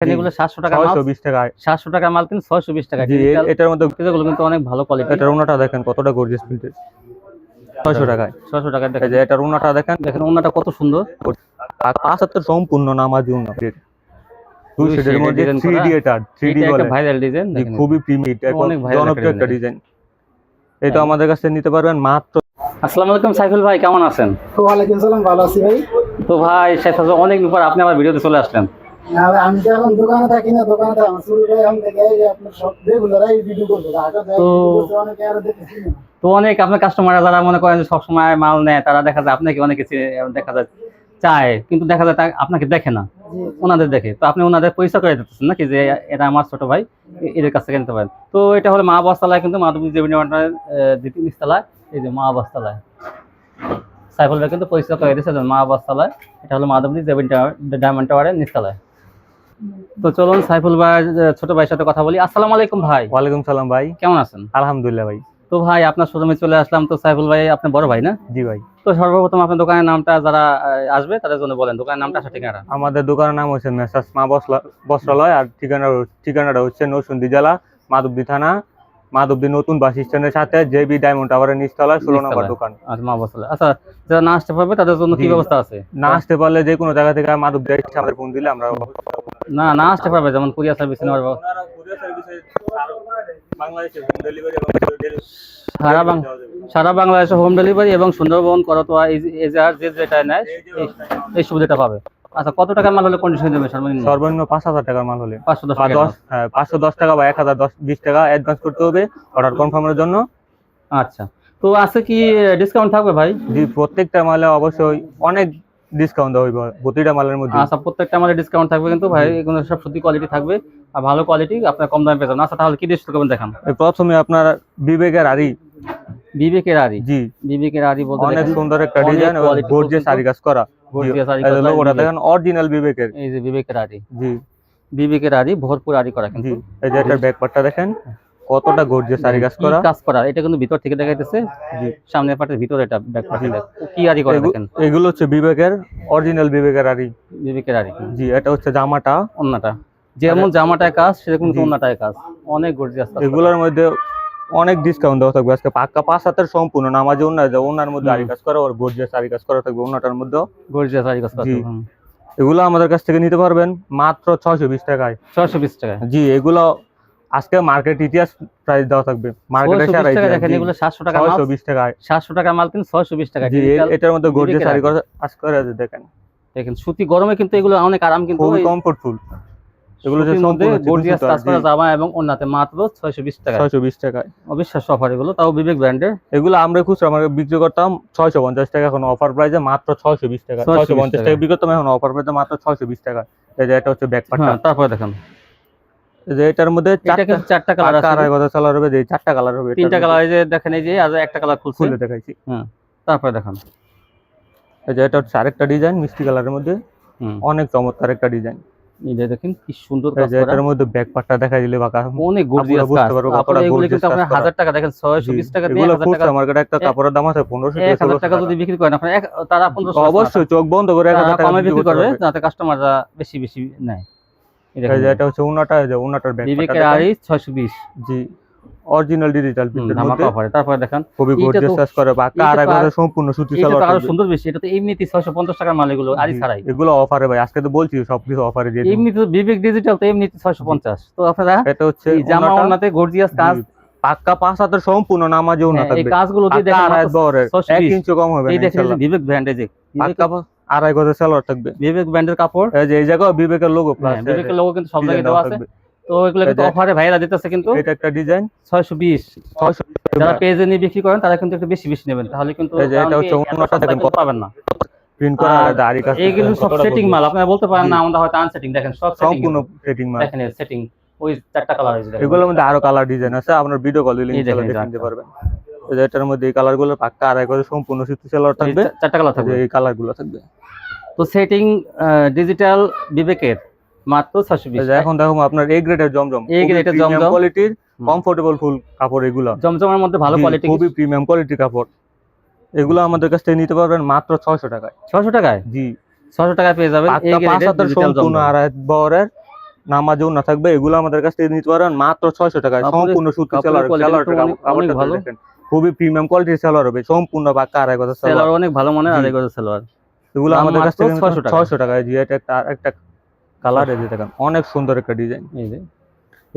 এগুলো 700 টাকা মাল, 620 টাকা 700 টাকা মাল কিন্তু 620 টাকা। জি, এটার মধ্যে এগুলো কিন্তু অনেক ভালো কোয়ালিটি। এটার ওনাটা দেখেন কতটা গর্জিয়াস প্রিন্টেড, 600 টাকায়। 600 টাকা এই যে এটার ওনাটা দেখেন, দেখেন ওনাটা কত সুন্দর, 75 সম্পূর্ণ নামাজি ওনা, দুই শেডের মধ্যে 3D, এটা 3D বলে, একটা ভাইরাল ডিজাইন জি খুবই প্রিমিয়াম, অনেক ভাইরাল জনপ্রিয় একটা ডিজাইন। এটা আমাদের কাছে নিতে পারবেন মাত্র। আসসালামু আলাইকুম সাইফুল ভাই, কেমন আছেন? ওয়ালাইকুম সালাম, ভালো আছি ভাই। তো ভাই সাইফুল ভাই, অনেক দিন পর আপনি আমার ভিডিওতে চলে আসলেন। আমি তো এখন দোকানে থাকি না, দোকানে থাকি শুরু করে এখন থেকে আপনার সব রেগুলারই ভিডিও করতে ঢাকা যায়, অনেকে আর দেখতেছি না। তো অনেক আপনার কাস্টমাররা যারা মনে করেন যে সবসময় মাল নেয়, তারা দেখা যায় আপনাকে অনেকে দেখা যায় চায়, কিন্তু দেখা যায় আপনাকে দেখে না, ওনাদের দেখে। তো আপনি ওনাদের পরিচয় করে দিতেছেন নাকি যে এটা আমার ছোট ভাই, এদের কাছ থেকে নিতে পারেন। তো এটা হলো মা আবাসতলায়, কিন্তু মাধবী দ্বিতীয় নিচতলায়, এই যে মা আবাসতলায় সাইফুল ভাই কিন্তু পরিচয় করে দিচ্ছে মা আবাসতলায়। এটা হলো মাধবী ডায়মন্ড টাওয়ারের নিচতলায়। তো চলুন সাইফুল ভাই ছোট ভাইয়ের সাথে কথা বলি। আসসালামু আলাইকুম ভাই। ওয়ালাইকুম সালাম ভাই, কেমন আছেন? আলহামদুলিল্লাহ ভাই। তো ভাই আপনার শোরুমে চলে আসলাম। তো সাইফুল ভাই আপনার বড় ভাই না? জি ভাই। তো সর্বপ্রথম আপনার দোকানের নামটা যারা আসবে তাদের জন্য বলেন, দোকানের নামটা ঠিকানা। আমাদের দোকানের নাম হচ্ছে মেসার্স মা বস্ত্রালয়, আর ঠিকানাটা হচ্ছে নরসিংদী জেলা, মাধবদী থানা, মাধবদী নতুন বাস স্ট্যান্ডের সাথে জেবি ডায়মন্ড টাওয়ারের নিচতলায় 16 নম্বর দোকান। আচ্ছা, মা বস্ত্রালয়। আচ্ছা, যারা না আসতে পারবে তাদের জন্য কি ব্যবস্থা আছে? না আসতে পারলে যে কোনো জায়গা থেকে মাধবদী এসে আমাদের ফোন দিলে আমরা না আসতে পারবে, যেমন কুরিয়ার সার্ভিস নেওয়ার সারা বাংলাদেশে হোম ডেলিভারি এবং সুন্দরবন, করতোয়া, এজার যে যেটা নেয় এই সুবিধাটা পাবে। আচ্ছা, কত টাকার মাল হলে কন্ডিশন দেবে? সর্বনিম্ন 5000 টাকার মাল হলে 510 টাকা বা 1020 টাকা অ্যাডভান্স করতে হবে অর্ডার কনফার্মের জন্য। আচ্ছা, তো আছে কি ডিসকাউন্ট থাকবে ভাই? জি, প্রত্যেকটা মালে অবশ্যই অনেক ডিসকাউন্ট দেওয়া হবে প্রতিটা মালের মধ্যে। আচ্ছা, প্রত্যেকটা মালে ডিসকাউন্ট থাকবে কিন্তু ভাই, এগুলো সব সত্যি কোয়ালিটি থাকবে আর ভালো কোয়ালিটি, আপনার কম দামে পেয়ে যাবেন। আচ্ছা, তাহলে কি দিয়ে শুরু করবেন দেখান। প্রথমে আপনার বিবেকের আড়ি। জি, বিবেকের আড়ি বলতে অনেক সুন্দর একটা ডিজাইন, গর্জিয়াস আড়ি কাজ করা, ওটা দেখেন অরিজিনাল বিবেকের। এই যে বিবেকের আড়ি, জি বিবেকের আড়ি, ভরপুর আড়ি করা কিন্তু। এই যে একটা ব্যাক পার্টটা দেখেন কতটা গর্জিয়াস আড়ি কাজ করা। এটা কিন্তু ভিতর থেকে দেখাইতেছে, জি সামনের পার্টের ভিতরে এটা ব্যাক পার্টে কি আড়ি করা দেখেন। এগুলো হচ্ছে বিবেকের অরিজিনাল বিবেকের আড়ি, বিবেকের আড়ি। জি, এটা হচ্ছে জামাটা, ওন্নাটা যেমন জামাটায় কাজ সেরকম ওন্নাটায় কাজ, অনেক গর্জিয়াস। এগুলোর মধ্যে অনেক ডিসকাউন্ট দেওয়া থাকবে আজকে, পাক্কা 5 হাতের সম্পূর্ণ নামাজি ওন্না, ওনার মধ্যে আড়ি কাজ করা, আর গর্জিয়াস আড়ি কাজ করা থাকবে ওন্নাটার মধ্যে, গর্জিয়াস আড়ি কাজ করা। এগুলো আমাদের কাছ থেকে নিতে পারবেন মাত্র 620 টাকায়। 620 টাকায়? জি, এগুলো আজকে মার্কেট ইতিহাস প্রাইস দেওয়া থাকবে, মার্কেটে সেরা টাকা দেখেন। এগুলো 700 টাকা মাল, 620 টাকায়, 700 টাকা মাল কিন্তু 620 টাকা। জি, এটার মধ্যে গর্জিয়াস আড়ি কাজ করা আছে দেখেন। সুতি গরমে কিন্তু এগুলো অনেক আরাম, কিন্তু খুবই কমফোর্টফুল। এগুলো যে সম্পূর্ণ গর্জিয়াস কাজ করা জামা এবং ওন্নাতে মাত্র 620 টাকা। 620 টাকায় অবিশ্বাস্য অফার এগুলো, তাও বিবেক ব্র্যান্ডের। এগুলো আমরা খুচরা মার্কেটে বিক্রি করতাম 650 টাকা, এখন অফার প্রাইসে মাত্র 620 টাকা। 650 টাকা বিক্রি করতাম, এখন অফার প্রাইসে মাত্র 620 টাকা। এই যে এটা হচ্ছে ব্যাক পার্টটা। তারপরে দেখেন যে এটার মধ্যে চারটা কালার আছে, আড়াই গজ কালার হবে, যে চারটা কালার হবে, তিনটা কালার। এই যে দেখেন, এই যে আর একটা কালার খুলে দেখাইছি। তারপরে দেখেন, এই যে এটা হচ্ছে আরেকটা ডিজাইন মিষ্টি কালারের মধ্যে, অনেক চমৎকার একটা ডিজাইন। এই যে দেখেন কি সুন্দর কাজ করা। এটার মধ্যে ব্যাক পার্টটা দেখাই দিলে বাকা অনেক গর্জিয়াস কাজ। আপনারা এগুলো কিন্তু আপনারা 1000 টাকা দেখেন, 620 টাকা দিয়ে 1000 টাকা মার্কেটে একটা কাপড়ের দাম আছে 1500 টাকা যদি বিক্রি করেন আপনারা, তারা 1500 অবশ্যই চোখ বন্ধ করে 1000 টাকা কমে বিক্রি করবে, যাতে কাস্টমাররা বেশি নেয়। এই যে এটা হচ্ছে ওন্নাটা, এই যে ওন্নাটার ব্যাক পার্টটা বিবেকের আড়ি 620। জি, অরিজিনাল ডিজিটাল প্রিন্টের মধ্যে অফারে। তারপরে দেখেন খুবই গর্জিয়াস কাজ করে, বাকা আড়াই গজ সম্পূর্ণ সুতি সালোয়ার। এটা আরো সুন্দর বেশি, এটা তো এমনিতে 650 টাকার মাল, এগুলো আড়ি ছাড়াই। এগুলো অফারে ভাই, আজকে তো বলছি সবকিছু অফারে দিয়ে দিই। এমনিতে বিবেক ডিজিটাল তো এমনিতে 650। তো আপনারা এটা হচ্ছে জামা ওন্নাতে গর্জিয়াস কাজ, পাক্কা 5 হাতের সম্পূর্ণ নামাজি ওন্না থাকবে। এই কাজগুলো দিয়ে দেখেন 1 ইঞ্চি কম হবে না। এই দেখেন বিবেক ব্র্যান্ডে, যে পাক্কা আড়াই গজের সালোয়ার থাকবে, বিবেক ব্র্যান্ডের কাপড়। এই যে এই জায়গায় বিবেকের লোগো প্লাস, বিবেকের লোগো কিন্তু সব জায়গায় দেওয়া আছে। তো এগুলো কিন্তু অফারে ভাইরা দিতেছে, কিন্তু এটা একটা ডিজাইন 620। যারা পেজে নিয়ে বিক্রি করেন তারা কিন্তু একটু বেশি নেবেন, তাহলে কিন্তু এটা হচ্ছে ওন্নাটা দেখেন কত পাবেন না প্রিন্ট করা দাড়ি কাজ। এইগুলো সব সেটিং মাল, আপনারা বলতে পারেন না আমরা হয়তো আনসেটিং। দেখেন সব সম্পূর্ণ সেটিং মাল, দেখেন সেটিং। ওই চারটা কালার আছে, এগুলোর মধ্যে আরো কালার ডিজাইন আছে, আপনার ভিডিও কল দিলে ইনশাআল্লাহ দেখতে পারবেন। এই যে এটার মধ্যে এই কালারগুলো পাক্কা আড়াই গজ সম্পূর্ণ সুতি সালোয়ার থাকবে, চারটা কালার থাকবে, এই কালারগুলো থাকবে। তো সেটিং ডিজিটাল বিবেকের মাত্র 620। এখন দেখো আপনার এ গ্রেডের জমজম, এ গ্রেডের জমজম কোয়ালিটির কমফোর্টেবল ফুল কাপড়, এগুলো জমজমের মধ্যে ভালো কোয়ালিটি, খুবই প্রিমিয়াম কোয়ালিটির কাপড়। এগুলো আমাদের কাছ থেকে নিতে পারবেন মাত্র 600 টাকায়। 600 টাকায়? জি, 600 টাকায় পেয়ে যাবেন এই গ্রেডের সম্পূর্ণ আড়াই বহরের নামাজ না থাকবে, এগুলো আমাদের কাছ থেকে নিতে পারেন মাত্র 600 টাকায়। সম্পূর্ণ সুতি সালোয়ার, অনেক ভালো, দেখেন খুবই প্রিমিয়াম কোয়ালিটির সালোয়ার হবে, সম্পূর্ণ পাক্কা আড়াই গজ সালোয়ার, সেলার অনেক ভালো মনে জি। আড়াই গজ সেলার। এগুলো দাম আমাদের কাছ মাত্র থেকে 600 টাকা। 600 টাকায়। জি, এটা একটা কালার, এই যে দেখেন অনেক সুন্দর একটা ডিজাইন। এই যে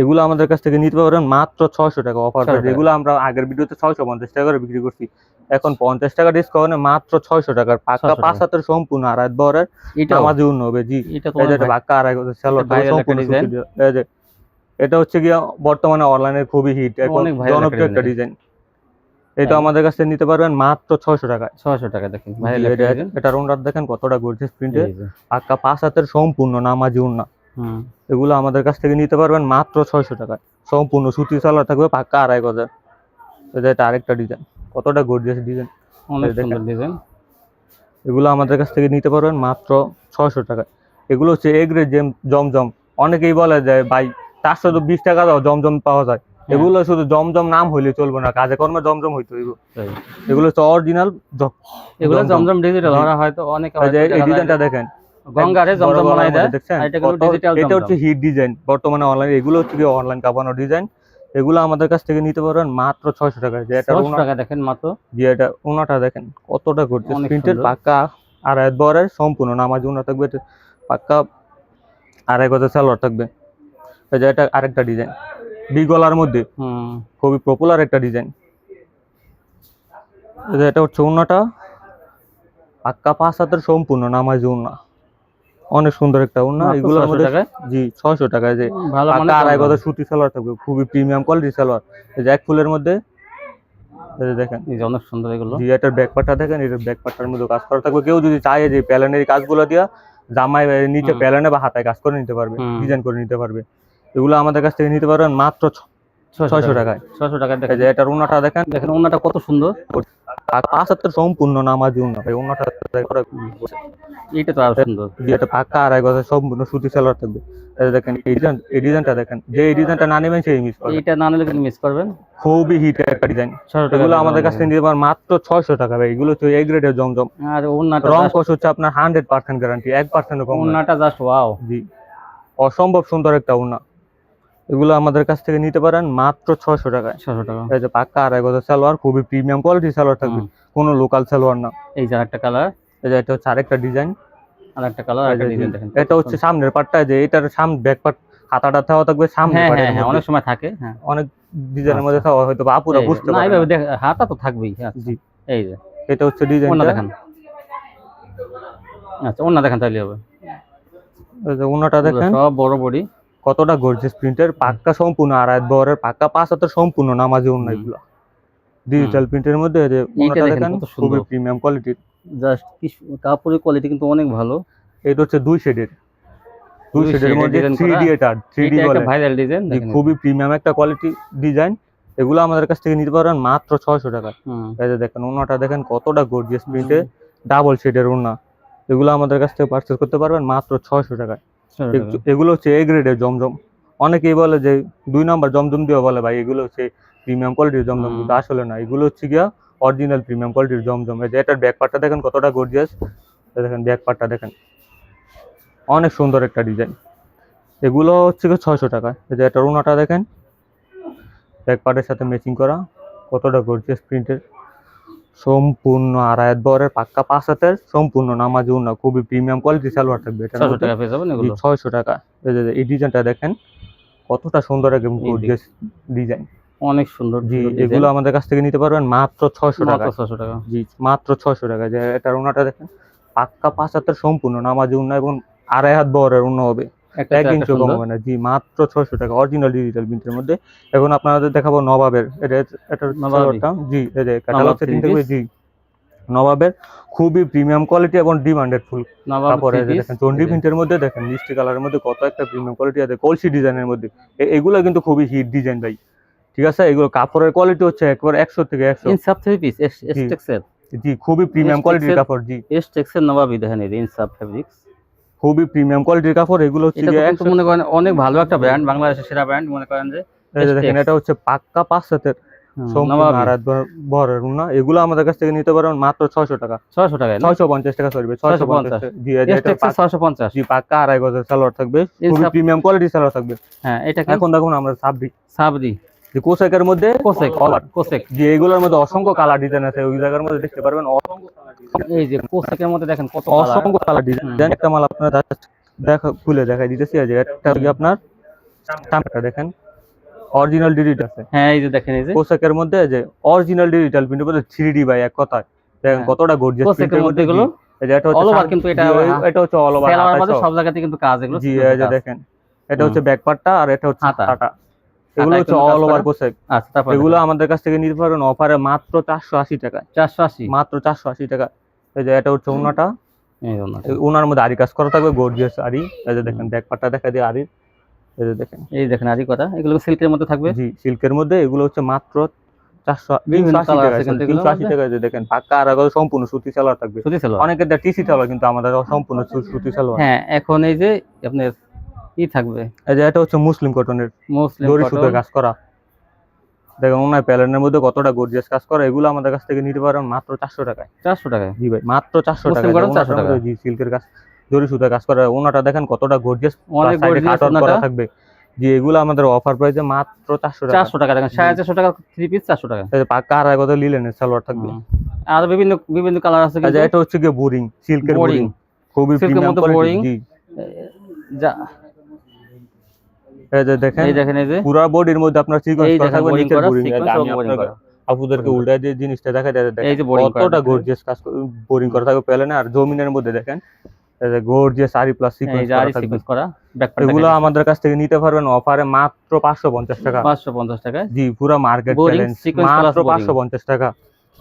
এগুলো আমাদের কাছ থেকে নিতে পারবেন মাত্র 600 টাকা অফার 600 প্রাইস। টাকা। এগুলো আমরা আগের ভিডিওতে 650 টাকা করে বিক্রি করছি, এখন 50 টাকা ডিসকাউন্টে মাত্র 600 টাকার পাক্কা 600 টাকা। 5 হাতের সম্পূর্ণ আড়াই বরের এটা নামাজি উন্ন হবে। জি, এটা তো এই যে অনেক পাক্কা আড়াই গজ সালোয়ার ভাইরাল একটা সম্পূর্ণ ডিজাইন। সুতি দিয়ে। এই যে এটা হচ্ছে গিয়া বর্তমানে অনলাইনে খুবই হিট, অনেক ভাইরাল জনপ্রিয় একটা একটা ডিজাইন। এটা আমাদের কাছে নিতে পারবেন মাত্র 600 টাকায়। 600 টাকা। দেখেন জি, ভাইরাল একটা ডিজাইন। এটা রোন্ডার দেখেন কতটা গর্জিয়াস প্রিন্টে, এই যে পাক্কা 5 হাতের সম্পূর্ণ নামাজি উন্না। হুম, এগুলো আমাদের কাছ থেকে নিতে পারবেন মাত্র 600 টাকায়। সম্পূর্ণ সুতি সালোয়ার থাকবে পাক্কা আড়াই গজের। এটা আরেকটা ডিজাইন, কতটা গর্জিয়াস ডিজাইন, অনেক দেখেন। সুন্দর ডিজাইন। এগুলো আমাদের কাছ থেকে নিতে পারবেন মাত্র 600 টাকায়। এগুলো হচ্ছে এ গ্রেড জমজম। অনেকেই বলে যে ভাই 420 টাকা দাও জমজম পাওয়া যায়, এগুলো শুধু জমজম নাম হইলে চলবে না, কাজে কর্মে জমজম হইতো। এগুলো হচ্ছে অরিজিনাল, এগুলো জমজম ডিজিটাল, ওরা হয়তো অনেকে এই ডিজাইনটা দেখেন, গঙ্গারে জমজম বানাই দেয়, দেখছেন আর এটা কিন্তু ডিজিটাল এটা হচ্ছে হিট ডিজাইন বর্তমানে অনলাইন। এগুলো হচ্ছে কি অনলাইন কাপানো ডিজাইন। এগুলো আমাদের কাছ থেকে নিতে পারবেন মাত্র 600 টাকায়। যে এটা 600 টাকা। দেখেন মাত্র, যে এটা ওনাটা দেখেন কতটা করছে, অনেক প্রিন্টের সুন্দর। পাক্কা আড়াই বরের সম্পূর্ণ নামাজ উন্না থাকবে, এটা পাক্কা আড়াই গজের সালোয়ার থাকবে। এই যে এটা আরেকটা ডিজাইন বি গলার মধ্যে, হুম, খুবই পপুলার একটা ডিজাইন। এটা হচ্ছে উন্নাটা পাক্কা 5 হাতের সম্পূর্ণ নামাজ উন্না, অনেক সুন্দর একটা উন্না। মাত্র এগুলো 600 আমাদের টাকায়। জি 600 টাকায়। যে ভালো মানে পাক্কা আড়াই গজের সুতি সালোয়ার থাকবে, খুবই প্রিমিয়াম কোয়ালিটির সালোয়ার। এই যে এক ফুলের মধ্যে, এই যে দেখেন, এই যে অনেক সুন্দর এগুলো। জি এটার ব্যাক পার্টটা দেখেন, এটার ব্যাক পার্টটার মধ্যে কাজ করা থাকবে। কেউ যদি চায় যে প্যালেনের কাজগুলো দিয়া জামাই নিচে প্যালেনে বা হাতায় কাজ করে নিতে পারবে, ডিজাইন করে নিতে পারবে। এগুলো আমাদের কাছ থেকে নিতে পারবেন মাত্র 600 টাকায়। 600 টাকা। এই দেখেন, যে এটার উন্নাটা দেখেন, দেখেন ওন্নাটা কত সুন্দর। 5 হাতের সম্পূর্ণ নামাজি উন্না, এই উন্নাটা এইটা তো আরো সুন্দর। এটা পাক্কা আড়াই গজের সম্পূর্ণ সুতি সালোয়ার থাকবে। এই যে দেখেন এই ডিজাইনটা দেখেন, যে এই ডিজাইনটা না নেবেন সেই মিস করবেন, এইটা না নিলে কিন্তু মিস করবেন। খুবই হিট একটা ডিজাইন। 600 টাকা। এগুলো আমাদের কাছ থেকে নিতে পারবেন মাত্র 600 টাকা ভাই। এগুলো হচ্ছে এ গ্রেডের জমজম, আর ওন্নাটা রং কস হচ্ছে আপনার 100% গ্যারান্টি, 1% কম না। ওন্নাটা জাস্ট ওয়াও। জি, অসম্ভব সুন্দর একটা উন্না। এগুলো আমাদের কাছ থেকে নিতে পারেন মাত্র 600 টাকায়। 600 টাকা। এই যে পাক্কা আড়াই গজের সালোয়ার, খুবই প্রিমিয়াম কোয়ালিটির সালোয়ার থাকবে, কোনো লোকাল সালোয়ার না। এই যে একটা কালার, এই যে এটা হচ্ছে আরেকটা ডিজাইন, আর একটা কালার, একটা ডিজাইন দেখেন। এটা হচ্ছে সামনের পার্টটা, যে এটার সামনে ব্যাক পার্ট হাতাটা থাকা থাকবে সামনে হ্যাঁ পার্টের হ্যাঁ হ্যাঁ, মধ্যে। অনেক সময় থাকে। হ্যাঁ, অনেক ডিজাইনের মধ্যে থাকা হয়তো বা আপুরা বুঝতে না পারে এইভাবে না। দেখ, হাতা তো থাকবেই। আচ্ছা, জি, এই যে এটা হচ্ছে ডিজাইন ওন্না দেখেন। আচ্ছা, ওন্না দেখেন তাইলে হবে। উন্নাটা দেখেন সব বড় বডি, কতটা গর্জিয়াস প্রিন্টের, পাক্কা সম্পূর্ণ আড়াই বরের পাক্কা 5 হাতের সম্পূর্ণ নামাজি উন্না। এগুলো ডিজিটাল প্রিন্টের মধ্যে। এই যে উন্নাটা দেখেন দেখেন কত সুন্দর। খুবই প্রিমিয়াম কোয়ালিটির। জাস্ট কাপড়ের কোয়ালিটি কিন্তু অনেক ভালো। এটা হচ্ছে দুই শেডের মধ্যে ডিজাইন 3D, এটা 3D এটা বলে, একটা ভাইরাল ডিজাইন জি, দেখেন। খুবই প্রিমিয়াম একটা কোয়ালিটি ডিজাইন। এগুলো আমাদের কাছ থেকে নিতে পারেন মাত্র 600 টাকা। হুম, এই যে দেখেন উন্নাটা দেখেন কতটা গর্জিয়াস প্রিন্টে, ডাবল শেডের উন্না। এগুলো আমাদের কাছ থেকে পারচেজ করতে পারবেন মাত্র 600 টাকায়। 600 টাকা। এগুলো হচ্ছে এ গ্রেডের জমজম। অনেকেই বলে যে 2 নাম্বার জমজম দিয়ে বলে ভাই এগুলো হচ্ছে প্রিমিয়াম কোয়ালিটির জমজম, কিন্তু আসলে না, এগুলো হচ্ছে গিয়া অরিজিনাল প্রিমিয়াম কোয়ালিটির জমজম। এই যে এটার ব্যাক পার্টটা দেখেন কতটা গর্জিয়াস, দেখেন ব্যাক পার্টটা দেখেন অনেক সুন্দর একটা ডিজাইন। এগুলো হচ্ছে 600 টাকা। এই যে এটার উন্নাটা দেখেন, ব্যাক পার্টের সাথে ম্যাচিং করা, কতটা গর্জিয়াস প্রিন্টের, সম্পূর্ণ আড়াই বরের পাক্কা 5 হাতের সম্পূর্ণ নামাজি উন্না, খুবই প্রিমিয়াম কোয়ালিটির সালোয়ার থাকবে। এটা 600 টাকা পেয়ে যাবেন এগুলো। 600 টাকা। এই ডিজাইনটা দেখেন কতটা সুন্দর একদম গর্জিয়াস ডিজাইন, অনেক সুন্দর। জি। এগুলো আমাদের কাছ থেকে নিতে পারবেন মাত্র 600 টাকা। 600 টাকা। জি, মাত্র 600 টাকা। যে এটার উন্নাটা দেখেন পাক্কা 5 হাতের সম্পূর্ণ নামাজি উন্না এবং আড়াই হাত বরের উন্না হবে, 1 ইঞ্চি কম হবে না। জি, মাত্র 600 টাকা অরিজিনাল ডিজিটাল প্রিন্টের মধ্যে। এখন আপনাদের দেখাবো নবাবের, এটার সালোয়ারটা। জি, এই যে ক্যাটালগ সেটিং থাকবে। জি, নবাবের খুবই প্রিমিয়াম কোয়ালিটি এবং ডিমান্ডেড ফুল কাপড়। এই যে দেখেন চন্ডি প্রিন্টের মধ্যে, দেখেন মিষ্টি কালারের মধ্যে কত একটা প্রিমিয়াম কোয়ালিটি আছে, কলসি ডিজাইনের মধ্যে। এগুলো কিন্তু খুবই হিট ডিজাইন ভাই, ঠিক আছে। এগুলো কাপড়ের কোয়ালিটি হচ্ছে একবার 100 থেকে 100। ইনসাফ 3 পিস এসটেক্সের। জি, খুবই প্রিমিয়াম কোয়ালিটির কাপড়। জি, এসটেক্সের নবাবি দেখেন, এই ইনসাফ ফেব্রিক্স, খুবই প্রিমিয়াম কোয়ালিটির কাপড়। এগুলো হচ্ছে এটা কিন্তু মনে করেন অনেক ভালো একটা ব্র্যান্ড, বাংলাদেশের সেরা ব্র্যান্ড মনে করেন যে। এই যে দেখেন এটা হচ্ছে পাক্কা 5 হাতের সম্পূর্ণ নবাবী আড়াই বহরের উন্না, এগুলো আমাদের কাছ থেকে নিতে পারবেন মাত্র 600 টাকা, 600 টাকায় না? 650 টাকা, সরি 650 জি, এই যে এটা STX 650। জি পাক্কা আড়াই গজের সালোয়ার থাকবে, খুবই সাব- প্রিমিয়াম কোয়ালিটির সালোয়ার থাকবে। হ্যাঁ, এটা কি? এখন দেখুন আমরা সাবরি যে কোসেকের মধ্যে কোসেক, কালার, কোসেক। যে এগুলোর মধ্যে অসংখ্য কালার ডিজাইন আছে, ওই জায়গার মধ্যে দেখতে পারবেন অসংখ্য কালার ডিজাইন, এই যে কোসেকের মধ্যে দেখেন কত কালার। অসংখ্য কালার ডিজাইন। একটা মাল আপনার দেখা খুলে দেখাই দিতেছি, এই যে একটা কি আপনার চামড়াটা দেখেন অরিজিনাল ডিজিটাল আছে। হ্যাঁ, এই যে দেখেন, এই যে পোশাকের মধ্যে যে অরিজিনাল ডিজিটাল প্রিন্টের মধ্যে 3D ভাই, এক কথায় দেখেন হ্যাঁ। কতটা গর্জিয়াস কোসেকের প্রিন্টের মধ্যে মধ্যে এগুলো এই যে এটা হচ্ছে all over কিন্তু এটা এটা হচ্ছে অল ওভার সেলার বাদে সব জায়গাতে কিন্তু কাজ এগুলো। জি, এই যে দেখেন এটা হচ্ছে ব্যাক পার্টটা আর এটা হচ্ছে হাতা। হাতা, এগুলো হচ্ছে কিন্তু কাজ অল ওভার করা। পোশাক। আচ্ছা, তারপর এগুলো আমাদের কাছ থেকে নিতে পারবেন অফারে মাত্র 480 টাকায়, 480। মাত্র 480 টাকা। এই যে এটা হচ্ছে ওনাটা, এই জন্য ওনার মধ্যে আরি কাজ করা থাকবে, গর্জিয়াস আরি। এই যে দেখেন ব্যাক পার্টটা দেখা দিয়ে আরি, এই যে দেখেন, এই দেখেন আরি কথা, এগুলো সিল্কের মধ্যে থাকবে। জি সিল্কের মধ্যে, এগুলো হচ্ছে মাত্র 380 বিভিন্ন টাকা, colour আছে কিন্তু এগুলোর 380 টাকা। যে দেখেন পাক্কা আর সম্পূর্ণ সুতি সালোয়ার থাকবে, সুতি সালোয়ার। অনেকের টিসি সালোয়ার, কিন্তু আমাদের সম্পূর্ণ সুতি সালোয়ার। হ্যাঁ, এখন এই যে আপনার কি থাকবে, এই যে এটা হচ্ছে মুসলিম কটনের মুসলিম জরি কটন। সুতোয় কাজ করা, দেখেন ওনার প্যালেনের মধ্যে কতটা গর্জিয়াস কাজ করা। এগুলো আমাদের কাছ থেকে নিতে পারেন মাত্র 400 টাকায়। 400 টাকায়। জি ভাই, মাত্র 400 মুসলিম টাকা। কটন 400 টাকা। জি সিল্কের কাজ, জরি সুতোয় কাজ করা, ওনাটা দেখেন কতটা গর্জিয়াস, অনেক সাইডে gorgeous কাট করা ওনাটা। থাকবে। জি, এগুলো আমাদের অফার প্রাইসে মাত্র 400 টাকা। 400 টাকা দেখেন, 450 টাকা 3 পিস 400 টাকা। এই যে পাক্কা আর কত লিলেনের সালোয়ার থাকবে। আর বিভিন্ন বিভিন্ন কালার আছে এই যে কিন্তু। এটা হচ্ছে কি বোরিং, সিল্কের বোরিং, খুবই সিল্কের প্রিমিয়াম মধ্যে কোয়ালিটি। boring। জি, যা এই যে দেখেন এই দেখেন, এই যে পুরো বডির মধ্যে আপনার সিকোয়েন্স এই করা দেখেন থাকবে, boring নিচের করা, বোরিং। sequence আমি এবং boring আপনাকে করা। আপুদেরকে উল্টা দিয়ে জিনিসটা দেখাই দেয়, এই যে boring করা কতটা দেখেন। গর্জিয়াস কাজ বোরিং করা থাকবে প্যালেনে। আর জমিনের মধ্যে দেখেন এই যে গর্জিয়াস আরি প্লাস এই সিকোয়েন্স যে করা আরি থাকবে। সিকোয়েন্স করা ব্যাকপ্যাক। এগুলো আমাদের কাছ থেকে নিতে পারবেন অফারে মাত্র 550 টাকা। 550 টাকায় জি, পুরো market Boring, challenge, sequence plus মাত্র boring। 550 টাকা।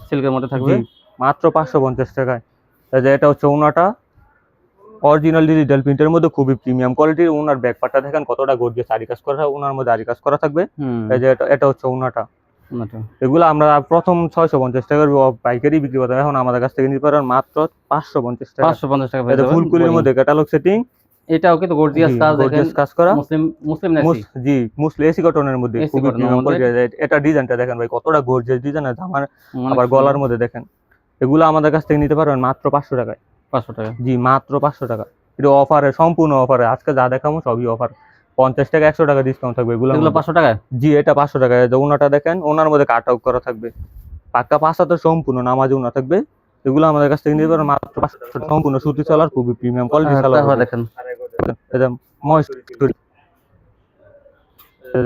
সিল্কের মধ্যে থাকবে। জি, মাত্র 550 টাকায়। এই যে এটা হচ্ছে ওনাটা অরিজিনাল ডিজিটাল প্রিন্টের মধ্যে খুবই প্রিমিয়াম কোয়ালিটির। ওনার ব্যাক পার্টটা দেখেন কতটা গর্জিয়াস আরি কাজ করা, ওনার মধ্যে আরি কাজ করা থাকবে। এই যে এটা হচ্ছে ওনাটা। এগুলো আমরা প্রথম 650 টাকার পাইকারি বিক্রি করতাম, এখন আমাদের কাছ থেকে নিতে পারেন মাত্র 550 টাকা। 550 টাকা এটা ফুলকুলির মধ্যে ক্যাটালগ সেটিং, এটাও কিন্তু গর্জিয়াস কাজ দেখেন, গর্জিয়াস কাজ করা। মুসলিম মুসলিম নাকি জি, মুসলিম এসি কটনের মধ্যে AC খুবই cotton এর প্রিমিয়াম মধ্যে। কোয়ালিটি। এটা ডিজাইনটা দেখেন ভাই, কতটা গর্জিয়াস ডিজাইন আছে আমার। অনেক আবার সুন্দর। গলার মধ্যে দেখেন, এগুলো আমাদের কাছ থেকে নিতে পারবেন মাত্র 500 টাকায়। 500 টাকা। জি, মাত্র 500 টাকা। এটা অফারে, সম্পূর্ণ অফারে। আজকে যা দেখাবো সবই অফার, 50 টাকা 100 টাকা ডিসকাউন্ট থাকবে এগুলো। এগুলো 500 টাকা। জি, এটা 500 টাকা। এই যে ওনাটা দেখেন, ওনার মধ্যে কাট আউট করা থাকবে, পাক্কা 5 হাতের সম্পূর্ণ নামাজ ওনা থাকবে। এগুলো আমাদের কাছ থেকে নিতে পারবেন মাত্র 500 টাকা। সম্পূর্ণ সুতি সালোয়ার, খুবই প্রিমিয়াম কোয়ালিটি সালোয়ার। তারপর দেখেন এটা মহেশ্বরী,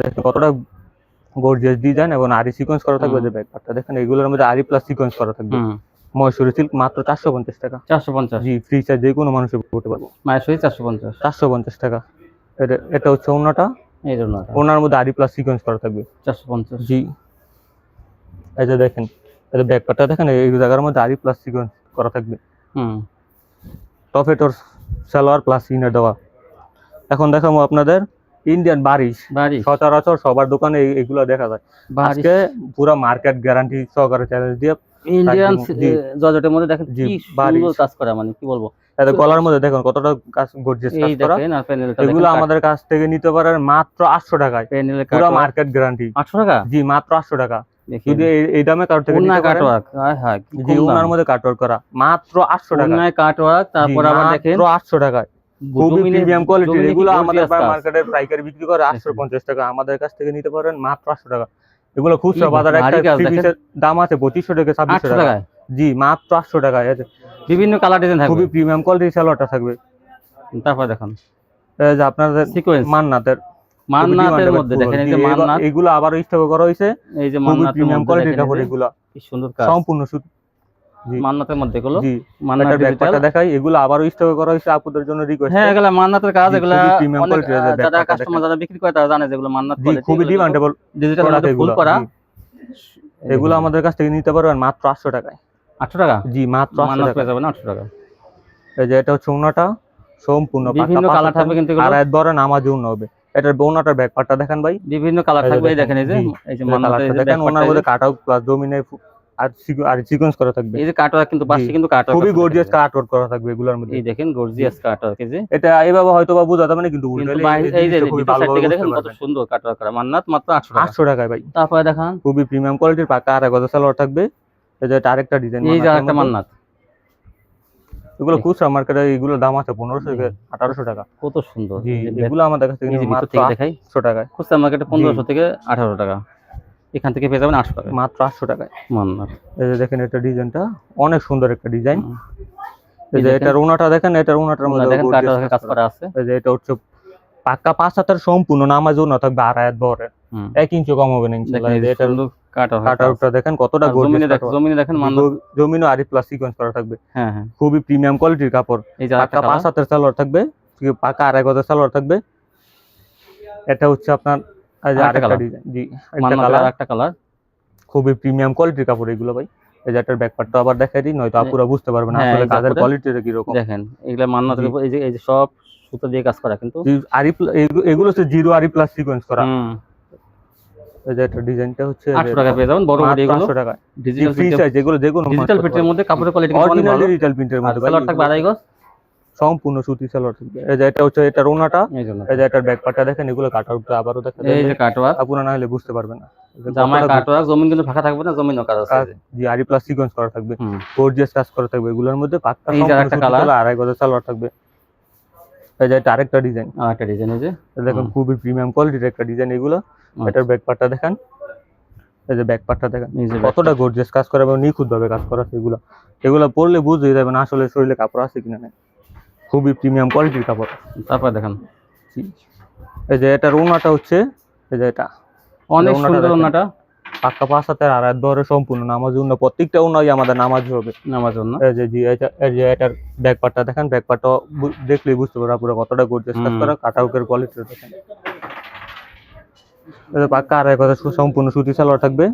দেখেন কতটা গর্জিয়াস ডিজাইন এবং আরি সিকোয়েন্স করা থাকবে। যে ব্যাকপার্টটা দেখেন, এগুলোর মধ্যে আরি প্লাস সিকোয়েন্স করা থাকবে। মহেশ্বরী সিল্ক মাত্র 450 টাকা। 450। জি, ফ্রি চার্জ যে কোনো মানুষের করতে পারবো। মায়ের 450। 450 টাকা। এটা হচ্ছে ওনাটা, এই জন্য ওনার মধ্যে আরি প্লাস সিকোয়েন্স করা থাকবে। 450। জি, এই যে দেখেন, এই যে ব্যাকপার্টটা দেখেন, এই জায়গার মধ্যে আরি প্লাস সিকোয়েন্স করা থাকবে। টপেটোর সালোয়ার প্লাস ইনার দেওয়া। এখন দেখাবো আপনাদের ইন্ডিয়ান বারিশ। সচরাচর সবার দোকানে এগুলো দেখা যায়। আজকে পুরো মার্কেট গ্যারান্টি সহকারে চ্যালেঞ্জ দিয়ে ইন্ডিয়ান জি, জর্জেটের মধ্যে দেখেন জি, কি বারিশ। সুন্দর কাজ করা, মানে কি বলবো। এতে গলার মধ্যে দেখুন কতটা কাজ গর্জিয়াস কাজ এই করা। দেখেন, আর প্যানেলটা এগুলো আমাদের কাছ থেকে নিতে পারেন মাত্র 800 টাকায়, প্যানেলের পুরো কাট মার্কেট গ্যারান্টি। 800 টাকা। জি, মাত্র 800 টাকা। দেখেন যদি এই দামে কারোর থেকে ওন্না নিতে পারেন, কাটওয়ার্ক, হায় হায় কি জি, কম ওনার দাম। মধ্যে কাটওয়ার্ক করা, মাত্র 800 টাকা। ওন্নায় কাটওয়ার্ক, তারপর জি, আবার দেখেন মাত্র 800 টাকায়, খুবই জমিনে- প্রিমিয়াম কোয়ালিটির। জমিনে কি এগুলো আমাদের gorgeous কাজ। মার্কেটে পাইকারি বিক্রি করে 850 টাকা, আমাদের কাছ থেকে নিতে পারেন মাত্র 800 টাকা। এগুলো খুচরা কি বাজারে একটা ভারী কাজ থ্রি দেখেন। পিসের দাম আছে 2500 থেকে 2600 800 টাকা। টাকায় জি, মাত্র 800 টাকায়। এই যে বিভিন্ন কালার ডিজাইন থাকবে। খুবই প্রিমিয়াম কোয়ালিটির সালোয়ারটা থাকবে। তারপর দেখেন এই যে আপনাদের সিকোয়েন্স, মান্নাতের, মান্নাতের মধ্যে দেখেন, এই যে মান্নাত, এগুলো আবার স্টক করা হয়েছে, এই যে খুবই মান্নাতের প্রিমিয়াম মধ্যে কোয়ালিটির দেখেন, কাপড় এই যে এগুলো, কি সুন্দর কাজ সম্পূর্ণ সুতি। জি, মান্নাতের মধ্যে এগুলো। জি, মান্নাত এটার ব্যাকপার্টটা ডিজিটাল। দেখাই, এগুলো আবারও স্টক করা হয়েছে আপুদের জন্য রিকোয়েস্ট। হ্যাঁ, এগুলা মান্নাতের কাজ। জি, এগুলা খুবই premium অনেক quality এর যে যারা ব্যাপারটা কাস্টমার দেখেন। যারা বিক্রি করে তারা জানে যেগুলো মান্নাত জি, খুবই ডিমান্ডেবল ডিজিটাল প্রোডাক্ট ফুল এগুলো। করা। এগুলো আমাদের কাছ থেকে নিতে পারবেন মাত্র 800 টাকায়। 800 টাকা। জি, মাত্র 800 মান্নাত টাকা। পেয়ে যাবেন 800 টাকা। এই যে এটা হচ্ছে ওনাটা, সম্পূর্ণ বিভিন্ন কালার থাকবে কিন্তু এগুলো। আর এক বড় নামাজি ওনা হবে। এটার ওনাটার ব্যাকপার্টটা দেখেন ভাই, বিভিন্ন কালার এই যে থাকবে। এই দেখেন, দেখেন, এই যে জি, এই যে মান্নাতের কালারটা এই যে দেখেন, ওনার ব্যাকপার্টটা, মধ্যে কাট আউট প্লাস ডমিনে আর সিকোয়েন্স করা থাকবে। এই যে কাটওয়ার্ক কিন্তু পাশে জি। কিন্তু কাটওয়ার্ক খুবই গর্জিয়াস কাটওয়ার্ক করা থাকবে এগুলোর মধ্যে। এই দেখেন গর্জিয়াস কাটওয়ার্ক এই যে এটা এইভাবে হয়তো বা বোঝা যাবে না, কিন্তু কিন্তু উল্টালে এই যে খুবই ভিতর সাইড ভালোভাবে থেকে বুঝতে দেখেন কত পারবেন। সুন্দর কাটওয়ার্ক করা, মান্নাত মাত্র 800 টাকা। 800 টাকায় ভাই। তারপরে দেখান খুবই প্রিমিয়াম কোয়ালিটির পাকা আড়াই গজ সালোয়ার থাকবে। এই যে এটা আরেকটা ডিজাইন, এই যে আরেকটা মান্নাত, এগুলো খুচরা মার্কেটে এগুলোর দাম আছে 1500 থেকে 1800 টাকা। কত সুন্দর। জি, এগুলো আমাদের কাছ থেকে এই যে ভিতর মাত্র থেকে দেখাই 800 টাকায়। খুচরা মার্কেটে 1500 থেকে 1800 টাকা, এখান থেকে পেয়ে যাবেন 800 টাকা মাত্র 800 টাকায়। মান্নাত। এই যে দেখেন এটা ডিজাইনটা অনেক সুন্দর একটা ডিজাইন। এই যে দেখেন। এটার ওনাটা দেখেন, এটার ওনাটার মধ্যে দেখেন gorgeous কাটওয়ার্কের কাজ করা আছে। এই যে এটা হচ্ছে পাক্কা 5 হাতের সম্পূর্ণ নামাজ ওনা থাকবে আড়াই হাত বহরের, 1 ইঞ্চি কম হবে না ইনশাআল্লাহ। দেখেন এই যে এটার কাটওয়ার্ক কাটআউটটা দেখেন কতটা জমিনে গর্জিয়াস। জমিনে দেখেন মান্নাত। জমিনও আরি প্লাস সিকোয়েন্স করা থাকবে। হ্যাঁ হ্যাঁ, খুবই প্রিমিয়াম কোয়ালিটির কাপড়। এই যে পাক্কা 5 হাতের সালোয়ার থাকবে, পাক্কা আড়াই গজের সালোয়ার থাকবে। এটা হচ্ছে আপনার এই যে আরেকটা আরেকটা কালার। ডিজাইন। জি, একটা মান্নাতের কালার, আরেকটা কালার। খুবই প্রিমিয়াম কোয়ালিটির কাপড় এগুলো ভাই। এই যে এটার ব্যাক পার্টটা আবার দেখাই দিই, নয়তো আপুরা বুঝতে পারবে না হ্যাঁ, আসলে এই কাজের কাপড়ে কোয়ালিটিটা কি রকম। দেখেন এগুলা মান্নাতের উপর এই যে সব সুতো দিয়ে কাজ করা কিন্তু। এগুলো হচ্ছে জিরো আরি প্লাস সিকোয়েন্স করা। হুম, এই যে এটা ডিজাইনটা হচ্ছে 800 টাকা পেয়ে যাবেন বড় বড় এগুলো 800 টাকা। ডিজিটাল ফ্রি সাইজ এগুলো যেকোনো ডিজিটাল প্রিন্টের মধ্যে কাপড়ের কোয়ালিটি অনেক অরিজিনাল ভালো। ডিজিটাল প্রিন্টের মধ্যে ভাই। সালোয়ার থাকবে আড়াই গজ সম্পূর্ণ সুতি সালোয়ার থাকবে। এই যে এটা হচ্ছে এটার ওনাটা, এই জন্য। এই যে এটার ব্যাক পার্টটা দেখেন, এগুলো কাটআউটটা আবারও দেখেন। এই যে কাটওয়ার্ক আপনারা না হলে বুঝতে পারবেন না। জামায় কাটওয়ার্ক, জমিন কিন্তু ফাঁকা থাকবে না, জমিনও কাজ আছে। জি, আরি প্লাস সিকোয়েন্স করা থাকবে, হুম, গর্জিয়াস কাজ করা থাকবে এগুলোর মধ্যে। পাক্কা এই যে আরেকটা কালার, আড়াই গজের সালোয়ার থাকবে। এই যে এটা আরেকটা ডিজাইন, আর একটা ডিজাইন এই যে দেখেন খুবই প্রিমিয়াম কোয়ালিটির একটা ডিজাইন এগুলো। এটার ব্যাক পার্টটা দেখেন, এই যে ব্যাক পার্টটা দেখেন এই যে কতটা গর্জিয়াস কাজ করা এবং নিখুঁত ভাবে কাজ করা আছে এগুলো। এগুলো পরলে বুঝতে যাবেন আসলে শরীরে কাপড় আছে কিনা না। খুবই প্রিমিয়াম কোয়ালিটির কাপড়। তারপর দেখেন জি, এই যে এটার ওনাটা হচ্ছে এই যে এটা অনেক ওড়নাটা সুন্দর দেখেন। ওড়নাটা পাক্কা 5 হাতের আড়াই বহরে সম্পূর্ণ নামাজ ওড়না, প্রত্যেকটা ওড়নাই আমাদের নামাজ হবে। নামার জন্য। এই যে জি, এই যে এটার ব্যাক পার্টটা দেখেন, ব্যাক পার্টটা দেখলেই বুঝতে পারবেন পুরো কতটা গর্জিয়াস কাজ করা। কাটাউকের কোয়ালিটি দেখেন। এই যে পাক্কা আড়াই গজ সম্পূর্ণ সুতি সালোয়ার থাকবে।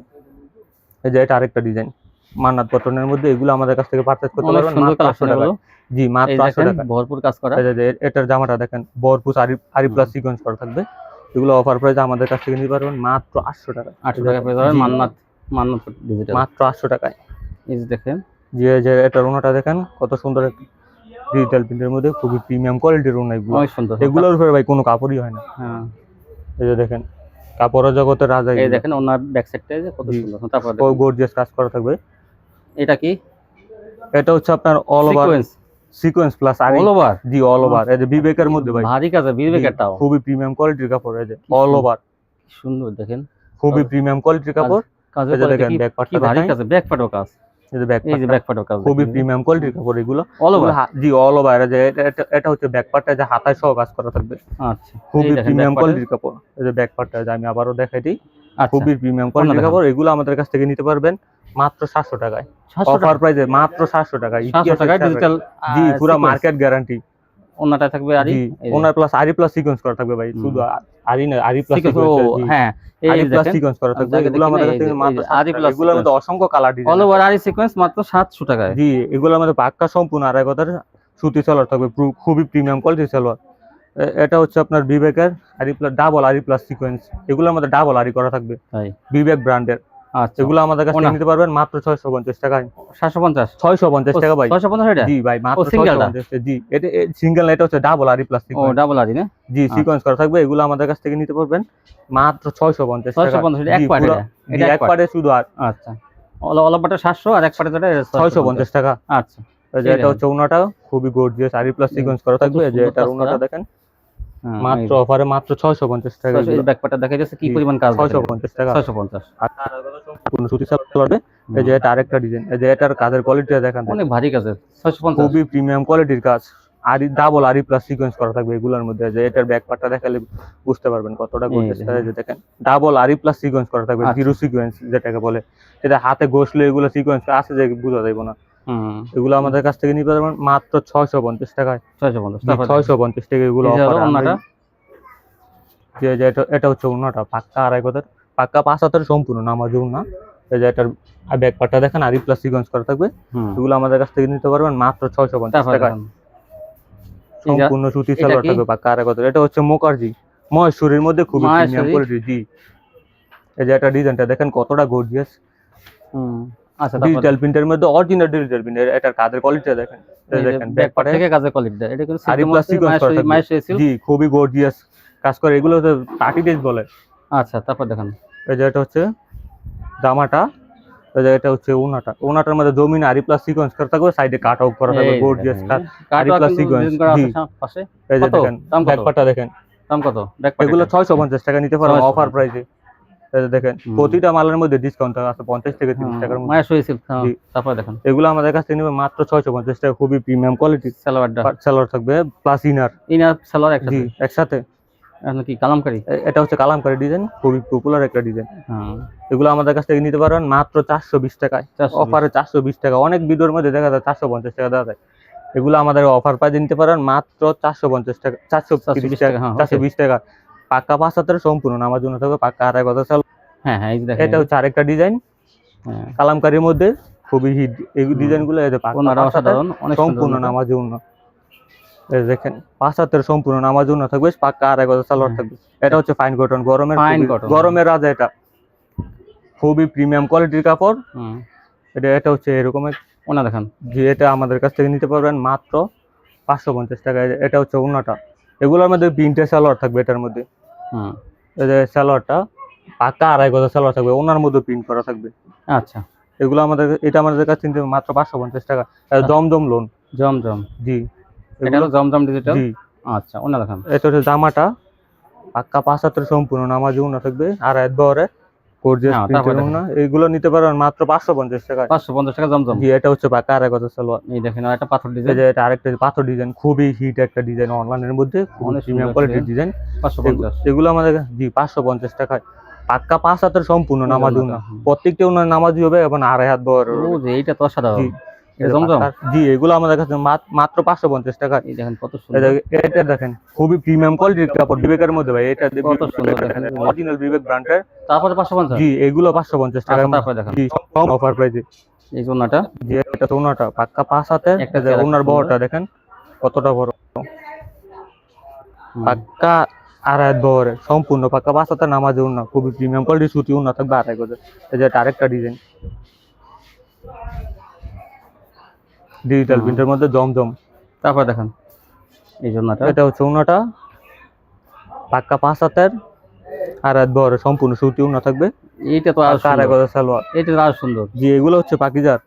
এই যে এটা আরেকটা ডিজাইন মান্নাত কটনের মধ্যে, এগুলো আমাদের কাছ থেকে পারচেজ করতে অনেক পারবেন সুন্দর মাত্র 800 কালেকশন টাকা। এগুলো। জি, মাত্র এই 800 দেখেন টাকা। ভরপুর কাজ করা। এই যে এটার জামাটা দেখেন ভরপুর আরি প্লাস সিকোয়েন্স করা থাকবে। এগুলো অফার প্রাইসে আমাদের কাছ থেকে নিতে পারবেন মাত্র 800 টাকা। 800 টাকা পেয়ে যাবেন জি, মান্নাত মান্নাত ডিজিটাল। মাত্র 800 টাকায়। এই যে দেখেন যে যে এটার ওনাটা দেখেন কত সুন্দর একটা ডিজিটাল প্রিন্টের মধ্যে, খুবই প্রিমিয়াম কোয়ালিটির ওনা এগুলো। অনেক সুন্দর। এগুলোর উপরে ভাই কোনো কাপড়ই হয় না। হ্যাঁ, এই যে দেখেন কাপড়ের জগতের রাজা এই দেখেন ওনার ব্যাক সাইডটা যে কত জি। সুন্দর। তারপর দেখেন, গর্জিয়াস কাজ করা থাকবে। এটা কি এটা হচ্ছে আপনার all over sequence sequence plus আরি। অল ওভার জি, অল ওভার। এই যে বিবেকের মধ্যে ভাই ভারী কাজ, বিবেকেরটাও খুবই প্রিমিয়াম কোয়ালিটির কাপড়। এই যে অল ওভার সুন্দর দেখেন, খুবই প্রিমিয়াম কোয়ালিটির কাপড়। কাজের এই যে কোয়ালিটি দেখেন ব্যাক কি পার্টটা ভারী দেখেন, কাজ, ব্যাক পার্টও কাজ। এই যে ব্যাক এই যে ব্যাক পার্টও কাজ খুবই প্রিমিয়াম কোয়ালিটির কাপড় এগুলো। All over. জি, অল ওভার। যে এটা হচ্ছে ব্যাক পার্টটা যে হাতায় সহ কাজ করা থাকবে, আচ্ছা, খুবই এই দেখেন প্রিমিয়াম back part এর। কোয়ালিটির কাপড়। এই যে ব্যাক পার্টটা যে আমি আবারও দেখাই দিই, আচ্ছা, খুবই প্রিমিয়াম কোয়ালিটির দেখান। কাপড়। এগুলো আমাদের কাছ থেকে নিতে পারবেন মাত্র 700 টাকায়। 700 অফার প্রাইসে মাত্র 700 টাকায়। 700 টাকায় ডিজিটাল। জি, পুরো মার্কেট গ্যারান্টি। ওনাটা থাকবে আরি, জি, ওনার প্লাস আরি প্লাস সিকোয়েন্স করা থাকবে ভাই। শুধু আরি না, আরি প্লাস সিকোয়েন্স। সিকোয়েন্স। হ্যাঁ, আরি এই প্লাস দেখেন সিকোয়েন্স করা থাকবে। দেখেন, এগুলো আমাদের কাছ এই থেকে যে মাত্র আরি 700 plus টাকা। এগুলোর মধ্যে অসংখ্য কালার অল ডিজাইন। ওভার আরি সিকোয়েন্স মাত্র 700 টাকায়। জি, এগুলোর মধ্যে পাক্কা সম্পূর্ণ আড়াই গজের সুতি সালোয়ার থাকবে, খুবই প্রিমিয়াম কোয়ালিটির সালোয়ার। এটা হচ্ছে আপনার বিবেকের আরি প্লাস ডাবল আরি প্লাস সিকোয়েন্স। এগুলোর মধ্যে ডাবল আরি করা থাকবে তাই বিবেক ব্র্যান্ডের। আচ্ছা, এগুলো আমাদের কাছ থেকে ওনা। নিতে পারবেন মাত্র 650 টাকায়। 750 650 টাকা ভাই। 650 এটা জি ভাই, মাত্র সিঙ্গেলটা? 650 টাকা। জি, এটা সিঙ্গেল, এটা হচ্ছে ডাবল আরি প্লাস ও সিকোয়েন্স। ডাবল আরি না? জি, সিকোয়েন্স করা থাকবে। এগুলো আমাদের কাছ থেকে নিতে পারবেন মাত্র 650 টাকা। 650 এক জি, পার্ট পুরো- এটা? জি, এটা এক পার্টে শুধু আর আচ্ছা, অল ওভারটা 700 আর এক পার্টে যেটা 650 টাকা। আচ্ছা, এই যে এটা হচ্ছে ওনাটা, খুবই গর্জিয়াস আরি প্লাস সিকোয়েন্স করা থাকবে। এই যে সুন্দর এটা কাজ ওনাটা করা। দেখেন মাত্র অফারে মাত্র 650 টাকা। এই ব্যাক পার্টটা দেখা যাচ্ছে কি জি, পরিমাণ কাজ। 650 টাকা। 650 আর সম্পূর্ণ সুতি সালোয়ার হবে। এই যে এটা আরেকটা ডিজাইন। এই যে এটার কাজের কোয়ালিটিটা দেখেন, অনেক ভারী কাজের। 650 খুবই প্রিমিয়াম কোয়ালিটির কাজ। আরি ডাবল আরি প্লাস সিকোয়েন্স করা থাকবে এগুলোর মধ্যে। যে এটার ব্যাক পার্টটা দেখালে বুঝতে পারবেন কতটা গর্জিয়াস। এই যে দেখেন ডাবল আরি প্লাস সিকোয়েন্স করা থাকবে, আচ্ছা। জিরো সিকোয়েন্স যেটাকে বলে। এটা হাতে ঘষলে এগুলো সিকোয়েন্স আছে যে বোঝা যাবে না। এগুলো আমাদের কাছ থেকে নিতে পারবেন মাত্র 650 টাকায়। 650 জি, তারপর 650 টাকা এগুলো এই যে অফার। ওনাটা যে এটা হচ্ছে ওনাটা পাক্কা আড়াই গজের, পাক্কা 5 হাতের সম্পূর্ণ নামাজ ওনা। এই যে এটার ব্যাক পার্টটা দেখেন আরি প্লাস সিকোয়েন্স করা থাকবে। এগুলো আমাদের কাছ থেকে নিতে পারবেন মাত্র 650 তারপর টাকায়। সম্পূর্ণ সুতি এটা সালোয়ার কি? থাকবে পাক্কা আড়াই গজের। এটা হচ্ছে মুখার্জি মহেশ্বরীর মধ্যে খুবই প্রিমিয়াম মহেশ্বরী? কোয়ালিটি। জি, এই যে এটা ডিজাইনটা দেখেন কতটা গর্জিয়াস। আচ্ছা, তারপর ডিজিটাল প্রিন্টের মধ্যে অরিজিনাল ডিজিটাল প্রিন্ট, এটার কাজের কোয়ালিটি দেখেন, এই যে দেখেন ব্যাক ব্যাক পার্টে থেকে কাজের কোয়ালিটি, এটা কিন্তু আরি প্লাস সিকোয়েন্স করা থাকবে। জি খুবই গর্জিয়াস কাজ করে, এগুলো তো পার্টি ড্রেস বলে। আচ্ছা, তারপর দেখেন এই যে এটা হচ্ছে জামাটা, এই যে এটা হচ্ছে ওনাটার মধ্যে জমিন আরি প্লাস সিকোয়েন্স করা থাকবে, সাইডে কাট আউট করা থাকবে গর্জিয়াস কাট আরি প্লাস সিকোয়েন্স। জি পাশে এই যে কত? দেখেন দাম কত? ব্যাক পার্টটা দেখেন, দাম কত ব্যাক পার্ট? এগুলো 650 টাকা নিতে পারবেন 650 অফার প্রাইসে। এই যে দেখেন প্রতিটা মালের মধ্যে ডিসকাউন্ট আছে 50 থেকে 30 টাকার মধ্যে। মায়া শোয়েছিল। জি। তারপর দেখেন এগুলো আমাদের কাছ থেকে নেবে মাত্র 650 টাকা, খুবই প্রিমিয়াম কোয়ালিটির সালোয়ারটা, সালোয়ার থাকবে প্লাস ইনার। ইনার সালোয়ার একটা, জি একসাথে। এখন কি কালামকারী? এটা হচ্ছে কালামকারী ডিজাইন, খুবই পপুলার একটা ডিজাইন। হ্যাঁ, এগুলো আমাদের কাছ থেকে নিতে পারবেন মাত্র 420 টাকায়, 420 অফারে 420 টাকা। অনেক ভিডিওর মধ্যে দেখা যায় 450 টাকা দেওয়া যায়, এগুলো আমাদের অফার প্রাইসে নিতে পারেন মাত্র 450 টাকা, 430 টাকা, হ্যাঁ, 420 টাকা। পাক্কা 5 হাতের সম্পূর্ণ নামার জন্য থাকবে, পাক্কা 2.5 গজ সালোয়ার। হ্যাঁ হ্যাঁ, এই যে দেখেন এটা হচ্ছে আরেকটা ডিজাইন হ্যাঁ, কালামকারীর মধ্যে, খুবই হিট এই ডিজাইনগুলো। এই যে পাক্কা ওনারা 5 হাতের অসাধারণ, অনেক সম্পূর্ণ সুন্দর। নামার জন্য, এই দেখেন 5 হাতের সম্পূর্ণ নামার জন্য থাকবে, পাক্কা 2.5 গজ সালোয়ার থাকবে। এটা হচ্ছে ফাইন কটন, Fine cotton। গরমের রাজা, এটা খুবই প্রিমিয়াম কোয়ালিটির কাপড়। হুম, এটা হচ্ছে এরকম ওনা দেখেন যে এটা আমাদের কাছ থেকে নিতে পারবেন মাত্র 550 টাকায়। এটা হচ্ছে ওনাটা, এগুলোর মধ্যে প্রিন্টের সালোয়ার থাকবে এটার মধ্যে। হুম, এই যে সালোয়ারটা পাক্কা 2.5 গজ সালোয়ার থাকবে, ওনার মধ্যে প্রিন্ট করা থাকবে। আচ্ছা, এগুলো এটা আমাদের কাছে নিতে মাত্র 550 টাকা। জমজম লোন। জমজম, জি এটা হলো জমজম ডিজিটাল। জি আচ্ছা, ওনা দেখেন এটা হচ্ছে জামাটা পাক্কা 5 হাতের সম্পূর্ণ নামাজি ওনা থাকবে, আর একবারে গর্জিয়াস হ্যাঁ, প্রিন্টের তারপরে ওনা। এগুলো নিতে পারবেন মাত্র 550 টাকা। 550 টাকা জমজম। জি এটা হচ্ছে পাক্কা 2.5 গজ সালোয়ার। এই দেখেন আর একটা পাথর এই ডিজাইন, যে এটা আরেকটা পাথর ডিজাইন, খুবই হিট একটা ডিজাইন অনলাইনের মধ্যে, অনেক প্রিমিয়াম সুন্দর কোয়ালিটির design। ডিজাইন। 550। এগুলো আমাদের জি 550 টাকায়, পাক্কা 5 হাতের সম্পূর্ণ নামাজি ওনা। হুম। প্রত্যেকটা ওনার নামাজি হবে এবং 2.5 হাত বহর ও যে এইটা তো অসাধারণ। জি এটা জমজম। জি এগুলো আমাদের কাছে মাত্র 550 টাকা। এই দেখেন কত এই সুন্দর, যে এটা দেখেন খুবই প্রিমিয়াম কোয়ালিটির কাপড়, বিবেকের মধ্যে ভাই, এটা কত সুন্দর দেখেন। অরিজিনাল বিবেক ব্র্যান্ডের। তারপরে 550। জি এগুলো 550 টাকা। আচ্ছা, তারপরে দেখেন জি কম অফার প্রাইসে। এই জন্যটা জি এটা তো ওনাটা পাক্কা 5 হাতে, একটা এই যে চেয়ার ওনার সুন্দর। বহরটা দেখেন কতটা বড়, পাক্কা 2.5 হাত বহরের সম্পূর্ণ পাক্কা 5 হাতে নামাজে ওনা, খুবই প্রিমিয়াম কোয়ালিটির সুতি ওনা থাকবে 2.5 গজের। এই যে এটা আরেকটা ডিজাইন ডিজিটাল প্রিন্টের মধ্যে জমজম। তারপরে দেখেন এই জন্যটা, এটা হচ্ছে ওনাটা পাক্কা 5 হাতের 2.5 হাত বহরের সম্পূর্ণ সুতি ওনা থাকবে, এইটা তো আর 2.5 গজের সালোয়ার। এইটা তো আর সুন্দর। জি এগুলো হচ্ছে পাকিজার,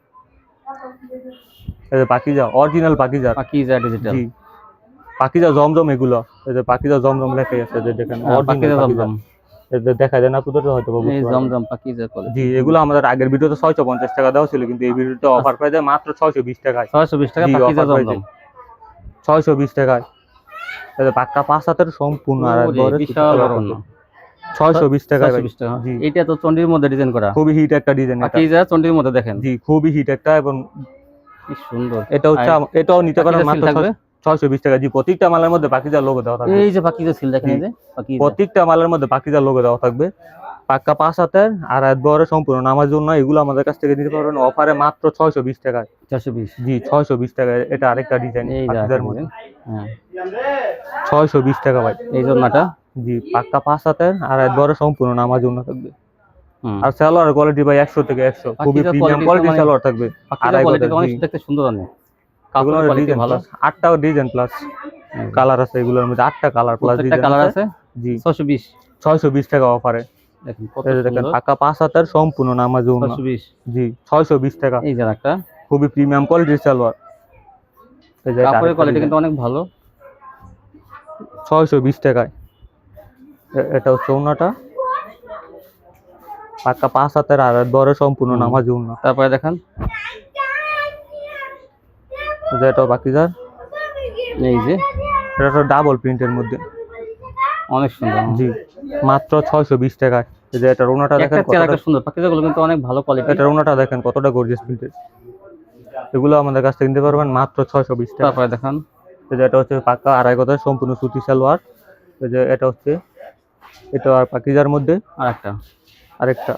এই যে পাকিজা অরিজিনাল পাকিজার। পাকিজা ডিজিটাল, জি পাকিজা জমজম, এগুলো এই যে পাকিজা জমজম লেখাই আছে, যে দেখেন পাকিজা অরিজিনাল পাকিজা। জমজম, এই যে দেখা যায় না আপনাদের হয়তো বা এই বুঝতে পারবেন। জমজম পাকিজা করে। জি এগুলো আমাদের আগের ভিডিওতে 650 টাকা দেওয়া ছিল, কিন্তু এই ভিডিওতে অফার প্রাইসে মাত্র 620 টাকায়। 620 টাকা জি, পাকিজা offer price জমজম। 620 টাকায়। এই যে পাক্কা 5 হাতের সম্পূর্ণ আর ওরে, একবারে বিশাল বড় না। 620 টাকায় ভাই। 620 টাকা। জি এইটা তো চন্ডির মধ্যে ডিজাইন করা, খুবই হিট একটা ডিজাইন এটা। পাকিজা চন্ডির মধ্যে দেখেন জি খুবই হিট একটা, এবং কি সুন্দর। এটা হচ্ছে এটাও নিতে পারেন পাকিজা মাত্র seal থাকবে? 620 টাকা। জি প্রত্যেকটা মালের মধ্যে পাকিজার লোগো দেওয়া থাকবে, এই যে পাকিজা সিল দেখেন, এই যে পাকিজা। প্রত্যেকটা মালের মধ্যে পাকিজার লোগো দেওয়া থাকবে, পাক্কা 5 হাতের আর একবারে সম্পূর্ণ নামার জন্য। এগুলো আমাদের কাছ থেকে নিতে পারবেন অফারে মাত্র 620 টাকায়। 420। জি 620 টাকায়। এটা আরেকটা ডিজাইন এই যে পাকিজার আরেকটা মধ্যে, হ্যাঁ 620 টাকা ভাই। এই জন্যটা। জি পাক্কা 5 হাতের আর একবারে সম্পূর্ণ নামার জন্য থাকবে। হুম, আর সালোয়ার কোয়ালিটি ভাই 100 থেকে 100, খুবই পাকিজার প্রিমিয়াম quality কোয়ালিটির মানে- সালোয়ার থাকবে। পাকিজা আড়াই কোয়ালিটি গজের, অনেক জি। দেখতে সুন্দর অনেক, এগুলোর কাপড়ের কোয়ালিটি ডিজাইন ভালো। প্লাস 8টা ডিজাইন প্লাস কালার আছে, এগুলোর মধ্যে 8টা কালার প্লাস প্রত্যেকটা ডিজাইন কালার আছে। আছে। জি 620 620 টাকা অফারে। দেখেন কত এই যে দেখেন সুন্দর। পাক্কা 5 হাতের সম্পূর্ণ নামাজ জন্য। 620। জি 620 টাকা, এই যে একটা খুবই প্রিমিয়াম কোয়ালিটির সালোয়ার। এই যে এটা কাপড়ের আরেকটা কোয়ালিটি design, কিন্তু অনেক ভালো। 620 টাকায়। এটা হচ্ছে ওনাটা পাক্কা 5 হাতের আর বড় সম্পূর্ণ নামাজ জন্য। তারপরে দেখেন যে এটা বাকিজার, এই যে এটা তো ডাবল প্রিন্টের মধ্যে, অনেক সুন্দর। জি মাত্র 620 টাকায়। এই যে এটা ওনাটা দেখেন একটা চেয়ার কতটা, একটা সুন্দর, পাকিজাগুলো কিন্তু অনেক ভালো কোয়ালিটি। এটা ওনাটা দেখেন কতটা গর্জিয়াস প্রিন্টের। এগুলো আমাদের কাছ থেকে নিতে পারবেন মাত্র 620 টাকা। তারপরে দেখেন এই যে এটা হচ্ছে পাক্কা 2.5 গজ সম্পূর্ণ সুতি সালোয়ার। এই যে এটা হচ্ছে, এটা আর পাকিজার মধ্যে আর একটা আরেকটা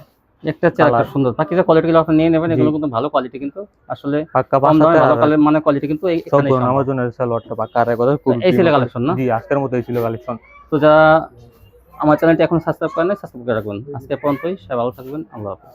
চেয়ার একটা Colour। সুন্দর। পাকিজা কোয়ালিটিগুলো আপনি নিয়ে নেবেন, জি। এগুলো কিন্তু ভালো কোয়ালিটি, কিন্তু আসলে পাক্কা কম 5 দামে ভালো হাতে মানে কোয়ালিটি কিন্তু এখানে সম্পূর্ণ আমার জন্য সালোয়ারটা পাক্কা 2.5 গজ, খুব এই ছিল কালেকশন না? জি আজকের মতো এই ছিল কালেকশন। তো যারা আমার চ্যানেলটি এখন সাবস্ক্রাইব করেন, সাবস্ক্রাইব করে রাখবেন। আজকে পর্যন্তই, সবাই ভালো থাকবেন, আল্লাহ হাফেজ।